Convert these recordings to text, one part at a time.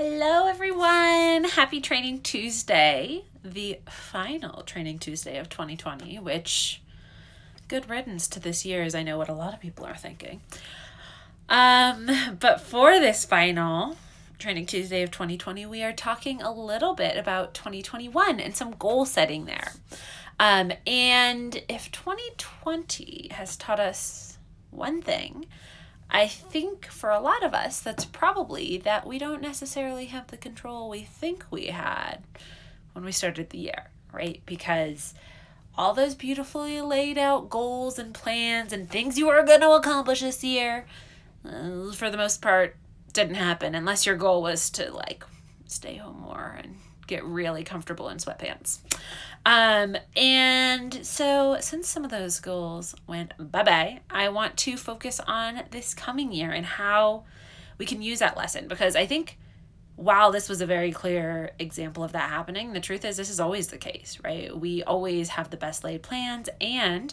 Hello, everyone. Happy Training Tuesday, the final Training Tuesday of 2020, which good riddance to this year, as I know what a lot of people are thinking. But for this final Training Tuesday of 2020, we are talking a little bit about 2021 and some goal setting there. And if 2020 has taught us one thing, I think for a lot of us, that's probably that we don't necessarily have the control we think we had when we started the year, right? Because all those beautifully laid out goals and plans and things you were going to accomplish this year, for the most part, didn't happen unless your goal was to stay home more and get really comfortable in sweatpants. And so since some of those goals went bye-bye, I want to focus on this coming year and how we can use that lesson, because I think while this was a very clear example of that happening, the truth is this is always the case, right? We always have the best laid plans, and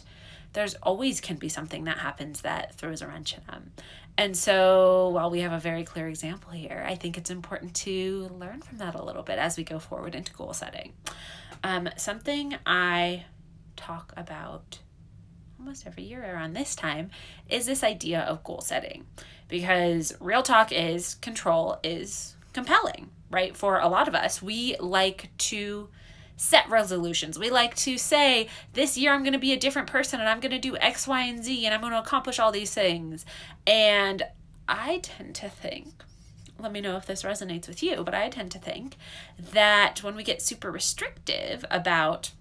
there's always can be something that happens that throws a wrench in them. And so while we have a very clear example here, I think it's important to learn from that a little bit as we go forward into goal setting. Something I talk about almost every year around this time is this idea of goal setting, because real talk is control is compelling, right? For a lot of us, we like to set resolutions. We like to say, this year I'm going to be a different person and I'm going to do X, Y, and Z and I'm going to accomplish all these things. And I tend to think, let me know if this resonates with you, but I tend to think that when we get super restrictive about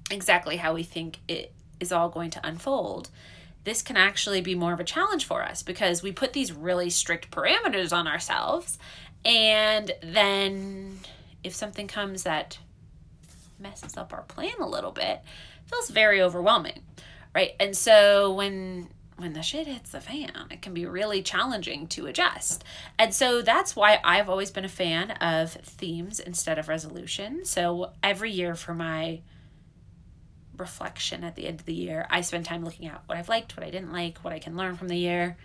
exactly how we think it is all going to unfold, this can actually be more of a challenge for us, because we put these really strict parameters on ourselves, and then if something comes that messes up our plan a little bit, it feels very overwhelming, right? And so when the shit hits the fan, it can be really challenging to adjust. And so that's why I've always been a fan of themes instead of resolution. So every year for my reflection at the end of the year, I spend time looking at what I've liked, what I didn't like, what I can learn from the year.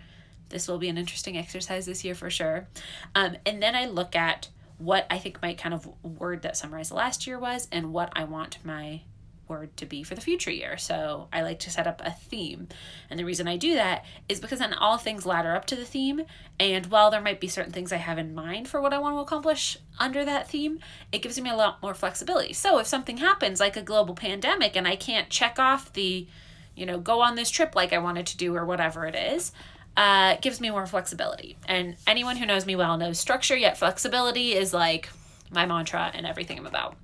This will be an interesting exercise this year for sure. And then I look at what I think my kind of word that summarized the last year was and what I want my word to be for the future year. So I like to set up a theme. And the reason I do that is because then all things ladder up to the theme. And while there might be certain things I have in mind for what I want to accomplish under that theme, it gives me a lot more flexibility. So if something happens like a global pandemic and I can't check off the, go on this trip like I wanted to do or whatever it is, it gives me more flexibility. And anyone who knows me well knows structure yet flexibility is like my mantra and everything I'm about.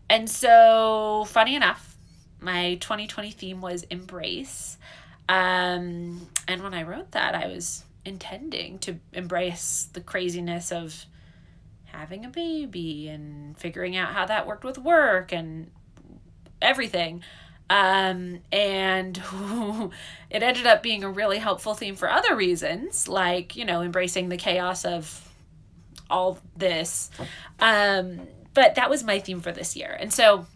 And so, funny enough, my 2020 theme was embrace. And when I wrote that, I was intending to embrace the craziness of having a baby and figuring out how that worked with work and everything. And it ended up being a really helpful theme for other reasons, like, embracing the chaos of all this. But that was my theme for this year. And so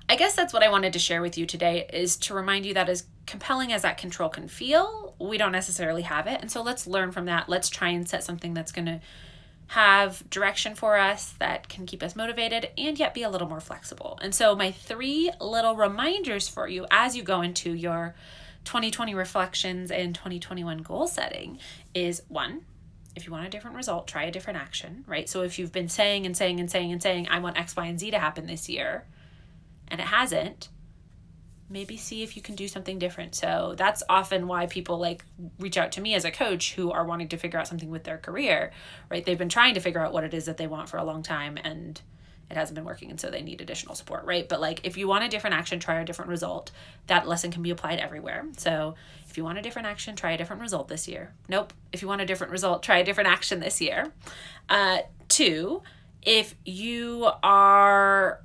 I guess that's what I wanted to share with you today, is to remind you that as compelling as that control can feel, we don't necessarily have it. And so let's learn from that. Let's try and set something that's going to have direction for us, that can keep us motivated and yet be a little more flexible. And so my 3 little reminders for you as you go into your 2020 reflections and 2021 goal setting is, 1, if you want a different result, try a different action, right? So if you've been saying, I want X, Y, and Z to happen this year, and it hasn't, maybe see if you can do something different. So that's often why people reach out to me as a coach who are wanting to figure out something with their career, right? They've been trying to figure out what it is that they want for a long time and it hasn't been working. And so they need additional support, right? But if you want a different action, try a different result. That lesson can be applied everywhere. So if you want a different action, try a different result this year. Nope. If you want a different result, try a different action this year. 2, if you are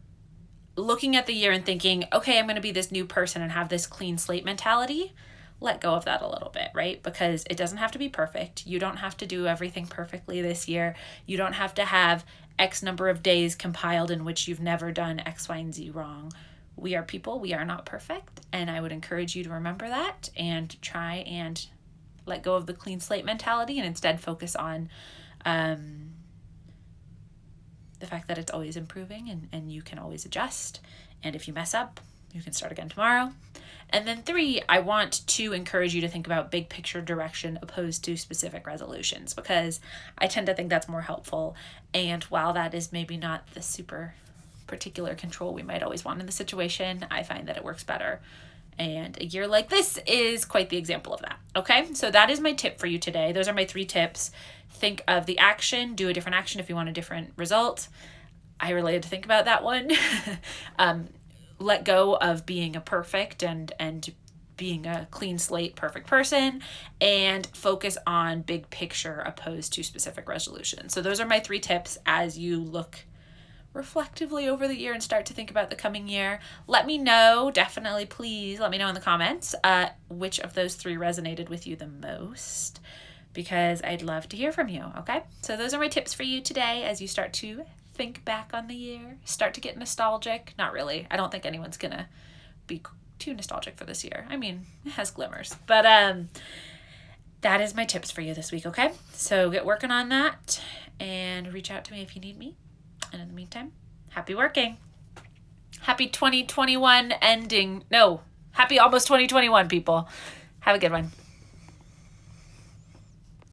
looking at the year and thinking, okay, I'm going to be this new person and have this clean slate mentality, let go of that a little bit, right? Because it doesn't have to be perfect. You don't have to do everything perfectly this year. You don't have to have X number of days compiled in which you've never done X, Y, and Z wrong. We are people. We are not perfect. And I would encourage you to remember that and try and let go of the clean slate mentality and instead focus on the fact that it's always improving and you can always adjust. And if you mess up, you can start again tomorrow. And then 3, I want to encourage you to think about big picture direction opposed to specific resolutions, because I tend to think that's more helpful. And while that is maybe not the super particular control we might always want in the situation, I find that it works better. And a year like this is quite the example of that. Okay, so that is my tip for you today. Those are my 3 tips. Think of the action, do a different action if you want a different result. I really had to think about that one. Let go of being a perfect and being a clean slate, perfect person, and focus on big picture opposed to specific resolutions. So those are my 3 tips as you look reflectively over the year and start to think about the coming year. Let me know, definitely, please let me know in the comments which of those 3 resonated with you the most, because I'd love to hear from you, okay? So those are my tips for you today as you start to think back on the year, start to get nostalgic. Not really. I don't think anyone's gonna be too nostalgic for this year. I mean, it has glimmers, but that is my tips for you this week, okay? So get working on that and reach out to me if you need me. And in the meantime, happy working. Happy 2021 ending. No, happy almost 2021, people. Have a good one.